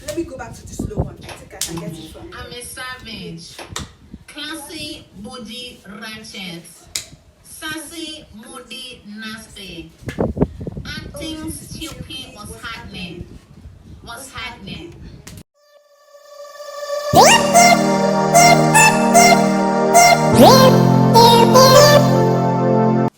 Let me go back to the slow one. I think I can get it from. I'm a savage. Classy, bougie, ratchet. Sassy, moody, nasty. Acting stupid, what's happening? What's happening?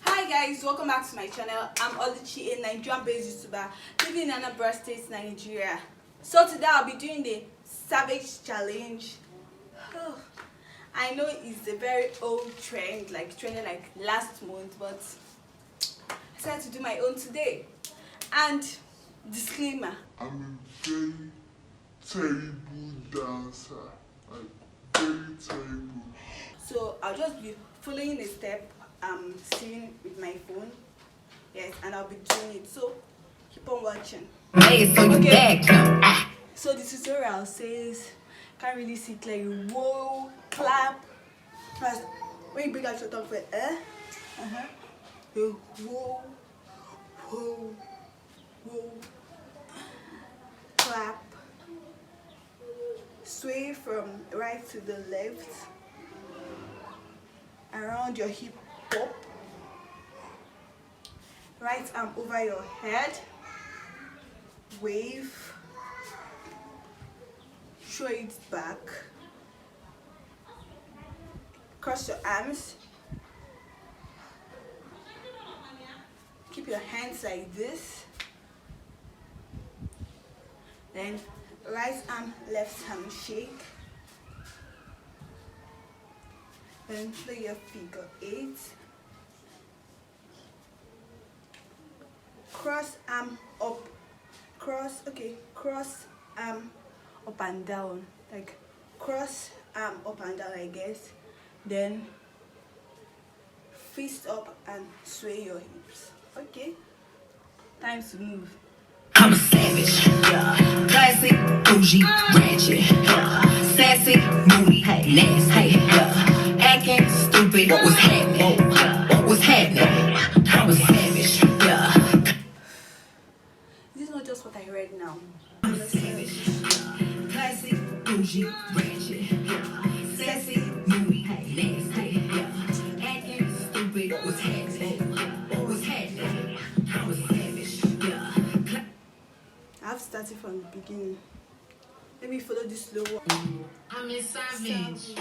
Hi guys, welcome back to my channel. I'm Oluchi, a Nigerian-based YouTuber living in Anambra State, Nigeria. So today I'll be doing the Savage Challenge. I know it's a very old trend, like trending like last month, but I decided to do my own today. And disclaimer: I'm a very terrible dancer. Like very terrible. so I'll just be following a step I'm seeing with my phone. Yes, and I'll be doing it. So keep on watching. Okay. So the tutorial says, can't really see clearly. Whoa, clap. First, when you bring out your tongue for whoa, whoa, whoa, clap. Sway from right to the left, around your hip pop. Right arm over your head. Wave. Throw it back. Cross your arms. Keep your hands like this. Then right arm, left arm shake. Then play your figure 8. Cross arm up. Cross arm up and down, like cross arm up and down, I guess. Then fist up and sway your hips. Okay, time to move. I'm a savage, yeah. Classy, bougie, ratchet, yeah. Sassy, moody, nasty, yeah. Acting stupid, what was happening? What was happening? I'm a savage, yeah. This is not just what I read now. I'm a savage, yeah. Classy, bougie, ratchet, yeah. Sassy, moody, nasty, yeah. Acting stupid, what was happening? What was happening? I'm a savage, yeah. I have started from the beginning. Let me follow this slow one. I'm a savage.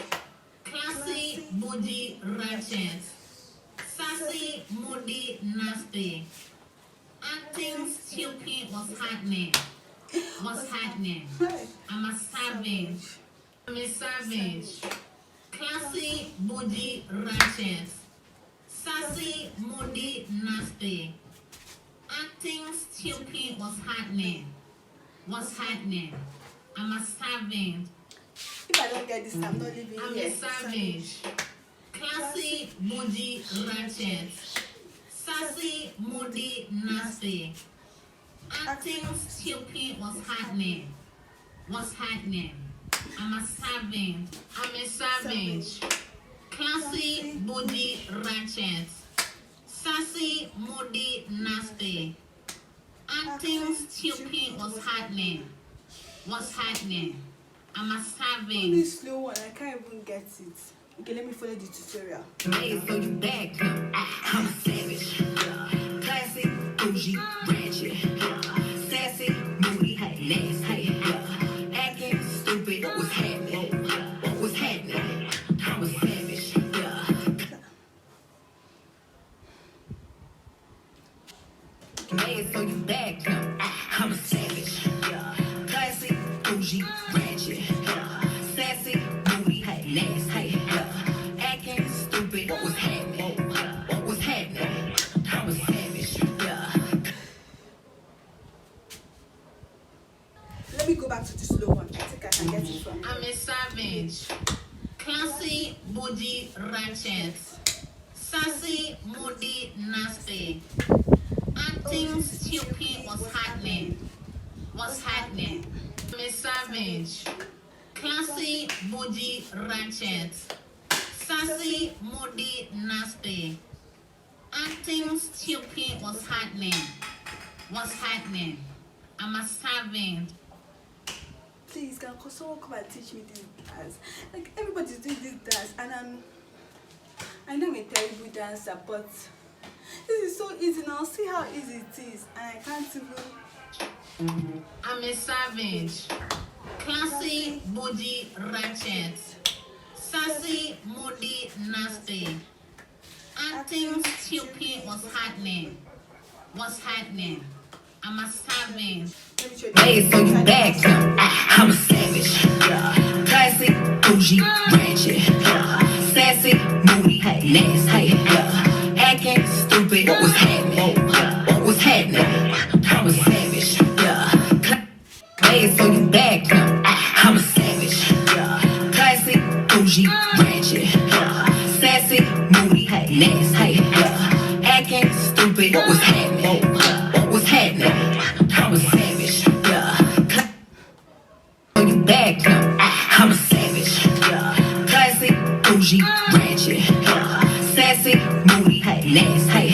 Classy, bougie, ratchet. Sassy, moody, nasty. Acting stupid, what's happening? What's happening? I'm a savage. I'm a savage. Classy, bougie, ratchet. Sassy, moody, nasty. Acting stupid, what's happening? What's happening? I'm a savage. If I don't get this, I'm not living I'm here. a savage. Classy, bougie, ratchet. Sassy, moody, nasty. Acting stupid, what's happening? What's happening? I'm a savage. I'm a savage. Classy, bougie, ratchet. Sassy, moody, nasty. Acting stupid, what's happening? What's happening? I'm a savage. This slow one, I can't even get it. Okay, let me follow the tutorial. Hey, so you back? I'm a savage. Classy, bougie, ratchet. Sassy, moody, nasty. Acting stupid, what's happening? What was happening? I'm a savage. Hey, so you back? I'm a savage. Classy, bougie, ratchet. Sassy, moody, nasty. Acting stupid, what was happening? What was happening? I'm a savage. Let me go back to the slow one. I think I can get it from. I'm a savage. Classy, bougie, ratchet. Sassy, moody, nasty. Acting stupid, what's happening? What's happening? I'm a savage. Classy, bougie, ratchet. Sassy, moody, nasty. Acting stupid, what's happening? What's happening? I'm a savage. dance. Cause someone come and teach me this dance. Like everybody's doing this dance, and I know I'm a terrible dancer, but this is so easy now. See how easy it is, and I can't even. I'm a savage. Classy, bougie, ratchet. Sassy, moody, nasty. Acting stupid, what's happening? What's happening? I'm a savage. Let me show you. Hey, so you back? I'm a savage. Classy, bougie, ratchet. Sassy, moody, nasty. Acting stupid, what's happening? What's happening? I'm a savage. Hey, so you back? I'm a savage. Classy, bougie, ratchet. Sassy, moody, nasty. Acting stupid, what's happening? What's happening? I'm a savage. So you back? I'm a savage. Classy, bougie, ratchet. Sassy, moody, nasty.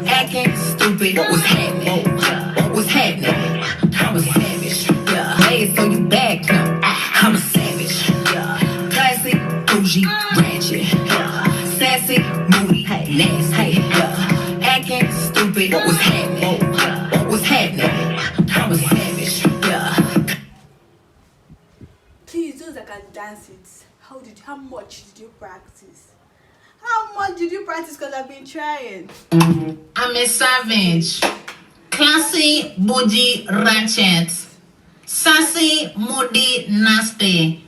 Acting stupid, what's happening? What's happening? I'm a savage. Hey, so you back? I'm a savage. Classy, bougie, ratchet. Sassy, moody, nasty. Acting stupid, what's happening? What's happening? I'm a savage. Please, those that can dance it. How much did you practice? How much did you practice? Cause I've been trying. I'm a savage. Classy, bougie, ratchet. Sassy, moody, nasty.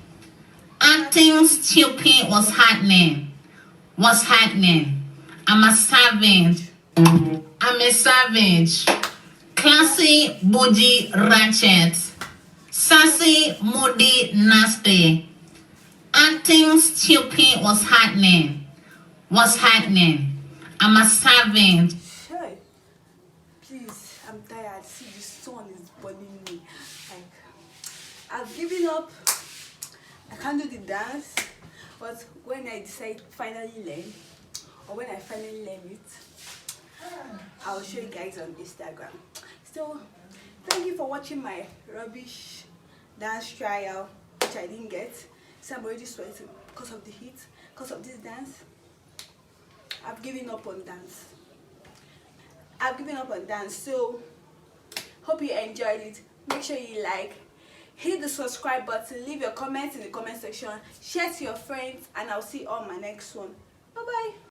Acting stupid, what's happening? What's happening? I'm a savage. I'm a savage. Classy, bougie, ratchet. Sassy, moody, nasty. Acting stupid, what's happening? What's happening? I'm a savage. Sure. Please, I'm tired. See, the sun is burning me. Like, I've given up. I can't do the dance. But when I decide finally learn, or when I finally learn it, I'll show you guys on Instagram. So, thank you for watching my rubbish dance trial, which I didn't get. So I'm already sweating because of the heat, because of this dance. I've given up on dance. So hope you enjoyed it. Make sure you like, hit the subscribe button, leave your comments in the comment section, share to your friends, and I'll see you on my next one. Bye bye.